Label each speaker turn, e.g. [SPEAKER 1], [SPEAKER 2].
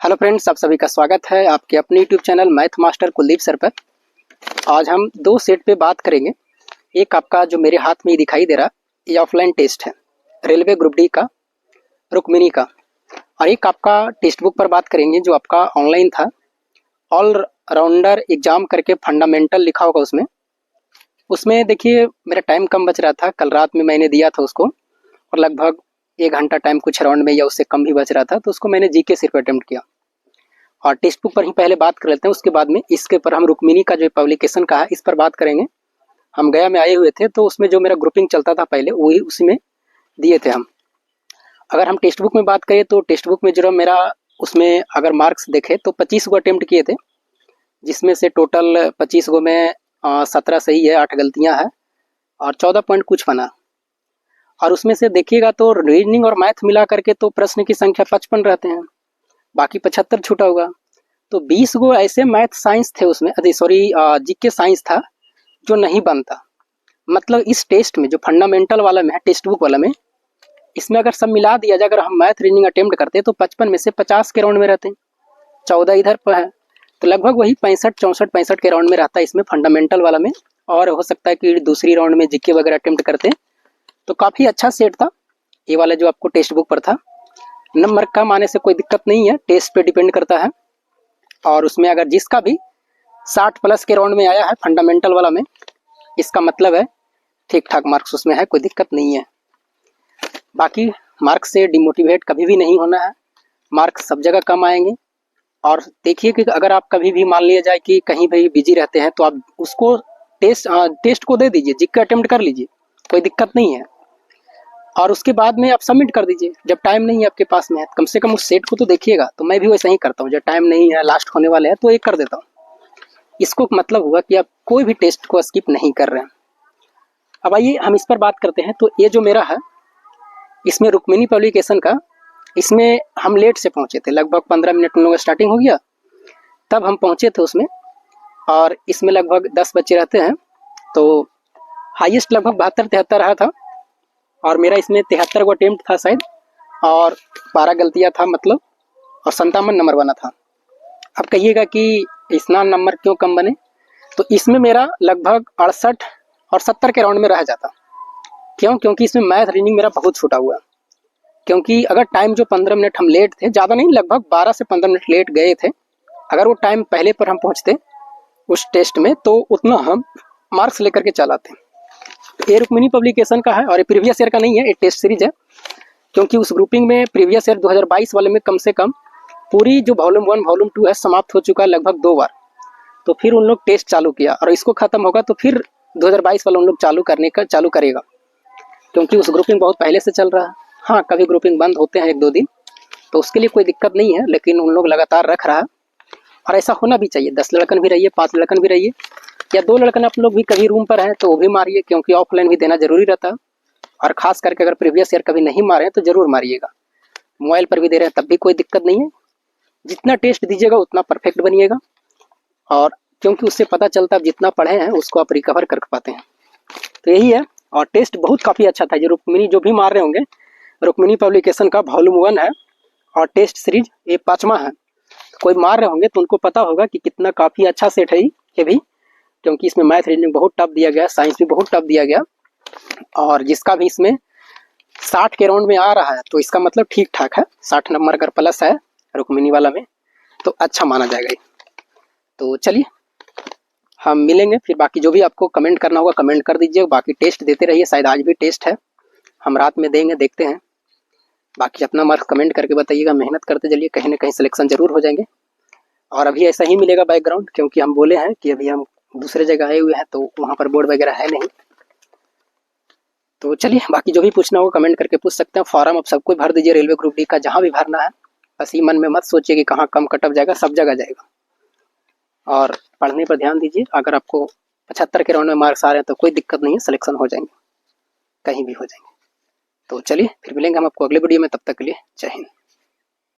[SPEAKER 1] Hello friends, आप सभी का स्वागत है आपके अपने YouTube channel math master Kuldeep sir पर। आज हम दो सेट पे बात करेंगे। एक आपका जो मेरे हाथ में दिखाई दे रहा ये ऑफलाइन टेस्ट है, रेलवे ग्रुप डी का, रुक्मिनी का। और एक आपका टेक्स्ट बुक पर बात करेंगे जो आपका ऑनलाइन था, ऑल राउंडर एग्जाम करके फंडामेंटल लिखा होगा उसमें। उसमें देखिए मेरा टाइम कम बच रहा था, कल रात में मैंने दिया था उसको, और लगभग 1 घंटा टाइम कुछ राउंड में या उससे कम भी बच रहा था, तो उसको मैंने जीके सिर्फ अटेम्प्ट किया। और टेक्स्ट बुक पर ही पहले बात कर लेते हैं, उसके बाद में इसके पर हम रुक्मिनी का जो पब्लिकेशन का है इस पर बात करेंगे। हम गया में आए हुए थे, तो उसमें जो मेरा ग्रुपिंग चलता था पहले वही उसी में दिए थे हम। अगर हम टेक्स्ट बुक में बात करें तो टेक्स्ट बुक में जो मेरा उसमें अगर मार्क्स देखे तो 25 गो अटेम्प्ट किए थे, जिसमें से टोटल 25 गो में 17 सही है, 8 गलतियां हैं और 14 पॉइंट कुछ बना। और उसमें से देखिएगा तो रीजनिंग और मैथ मिला करके तो प्रश्न की संख्या 55 रहते हैं, बाकी 75 छूटा होगा। तो 20 गो ऐसे मैथ साइंस थे उसमें, सॉरी जीके साइंस था जो नहीं बनता। मतलब इस टेस्ट में जो फंडामेंटल वाला में है, टेक्स्ट बुक वाला में, इसमें अगर सब मिला दिया जाए, अगर हम मैथ रीजनिंग अटेम्प्ट करते तो 55 में से 50 के राउंड में रहते, 14 इधर पर है, तो लगभग वही 65 के राउंड में रहता है इसमें फंडामेंटल वाला में। और हो सकता है कि दूसरी राउंड में जीके वगैरह अटेम्प्ट करते, तो काफ़ी अच्छा सेट था ये वाला जो आपको टेक्स्ट बुक पर था। नंबर कम आने से कोई दिक्कत नहीं है, टेस्ट पे डिपेंड करता है। और उसमें अगर जिसका भी 60 प्लस के राउंड में आया है फंडामेंटल वाला में, इसका मतलब है ठीक ठाक मार्क्स उसमें है, कोई दिक्कत नहीं है। बाकी मार्क्स से डिमोटिवेट कभी भी नहीं होना है, मार्क्स सब जगह कम आएंगे। और देखिए कि अगर आप कभी भी मान लिया जाए कि कहीं भी बिजी रहते हैं, तो आप उसको टेस्ट को दे दीजिए, जीके अटेम्प्ट कर लीजिए, कोई दिक्कत नहीं है। और उसके बाद में आप सबमिट कर दीजिए जब टाइम नहीं है आपके पास में है, कम से कम उस सेट को तो देखिएगा। तो मैं भी वैसा ही करता हूँ, जब टाइम नहीं है, लास्ट होने वाले हैं, तो एक कर देता हूँ। इसको मतलब हुआ कि आप कोई भी टेस्ट को स्किप नहीं कर रहे हैं। अब आइए हम इस पर बात करते हैं। तो ये जो मेरा है इसमें रुक्मिनी पब्लिकेशन का, इसमें हम लेट से पहुंचे थे, लगभग 15 मिनट उन लोगों का स्टार्टिंग हो गया, तब हम पहुंचे थे उसमें। और इसमें लगभग 10 बच्चे रहते हैं, तो हाईएस्ट लगभग 72-73 रहा था। और मेरा इसमें 73 गो अटेम्प्ट था शायद, और 12 गलतियां था मतलब, और 57 नंबर बना था। अब कहिएगा कि इतना नंबर क्यों कम बने, तो इसमें मेरा लगभग 68 और 70 के राउंड में रह जाता। क्यों? क्योंकि इसमें मैथ रीजनिंग मेरा बहुत छूटा हुआ। क्योंकि अगर टाइम जो 15 मिनट हम लेट थे, ज़्यादा नहीं, लगभग 12 से 15 मिनट लेट गए थे, अगर वो टाइम पहले पर हम पहुँचते उस टेस्ट में, तो उतना हम मार्क्स लेकर के चल आते। ये रुक्मिनी पब्लिकेशन का है, और ये प्रीवियस ईयर का नहीं है, ये टेस्ट सीरीज है। क्योंकि उस ग्रुपिंग में प्रीवियस ईयर 2022 वाले में कम से कम पूरी जो वॉल्यूम 1 वॉल्यूम 2 है समाप्त हो चुका है लगभग 2 बार। तो फिर उन लोग टेस्ट चालू किया, और इसको खत्म होगा तो फिर 2022 वाला उन लोग चालू करेगा, क्योंकि उस ग्रुपिंग बहुत पहले से चल रहा है। हाँ, कभी ग्रुपिंग बंद होते हैं 1-2 दिन, तो उसके लिए कोई दिक्कत नहीं है, लेकिन उन लोग लगातार रख रहा है। और ऐसा होना भी चाहिए, 10 लड़कन भी रहिए, 5 लड़कन भी रहिए, या 2 लड़कन आप लोग भी कभी रूम पर हैं तो वो भी मारिए, क्योंकि ऑफलाइन भी देना जरूरी रहता है। और खास करके अगर प्रीवियस ईयर कभी नहीं मारे हैं तो जरूर मारिएगा। मोबाइल पर भी दे रहे हैं तब भी कोई दिक्कत नहीं है, जितना टेस्ट दीजिएगा उतना परफेक्ट बनिएगा। और क्योंकि उससे पता चलता है आप जितना पढ़े हैं उसको आप रिकवर कर पाते हैं, तो यही है। और टेस्ट बहुत काफ़ी अच्छा था। ये रुक्मिनी जो भी मार रहे होंगे, रुक्मिनी पब्लिकेशन का वॉल्यूम 1 है, और टेस्ट सीरीज ये 5वां है। कोई मार रहे होंगे तो उनको पता होगा कि कितना काफ़ी अच्छा सेट है ये भी, क्योंकि इसमें मैथ रीजनिंग बहुत टफ दिया गया, साइंस भी बहुत टफ दिया गया। और जिसका भी इसमें 60 के राउंड में आ रहा है, तो इसका मतलब ठीक ठाक है, 60 नंबर अगर प्लस है रुक्मिनी वाला में तो अच्छा माना जाएगा। तो चलिए हम मिलेंगे फिर, बाकी जो भी आपको कमेंट करना होगा कमेंट कर दीजिए। बाकी टेस्ट देते रहिए, शायद आज भी टेस्ट है, हम रात में देंगे, देखते हैं। बाकी अपना मार्क्स कमेंट करके बताइएगा, मेहनत करते चलिए, कहीं ना कहीं सिलेक्शन जरूर हो जाएंगे। और अभी ऐसा ही मिलेगा बैकग्राउंड, क्योंकि हम बोले हैं कि अभी हम दूसरे जगह आए हुए हैं, तो वहाँ पर बोर्ड वगैरह है नहीं। तो चलिए, बाकी जो भी पूछना होगा कमेंट करके पूछ सकते हैं। फॉर्म आप सबको भर दीजिए रेलवे ग्रुप डी का, जहाँ भी भरना है। बस ये मन में मत सोचिए कि कहाँ कम कटअप जाएगा, सब जगह जाएगा। और पढ़ने पर ध्यान दीजिए, अगर आपको 75 के राउंड में मार्क्स आ रहे हैं तो कोई दिक्कत नहीं है, सिलेक्शन हो जाएंगे, कहीं भी हो जाएंगे। तो चलिए फिर मिलेंगे हम आपको अगले वीडियो में, तब तक के लिए जय हिंद।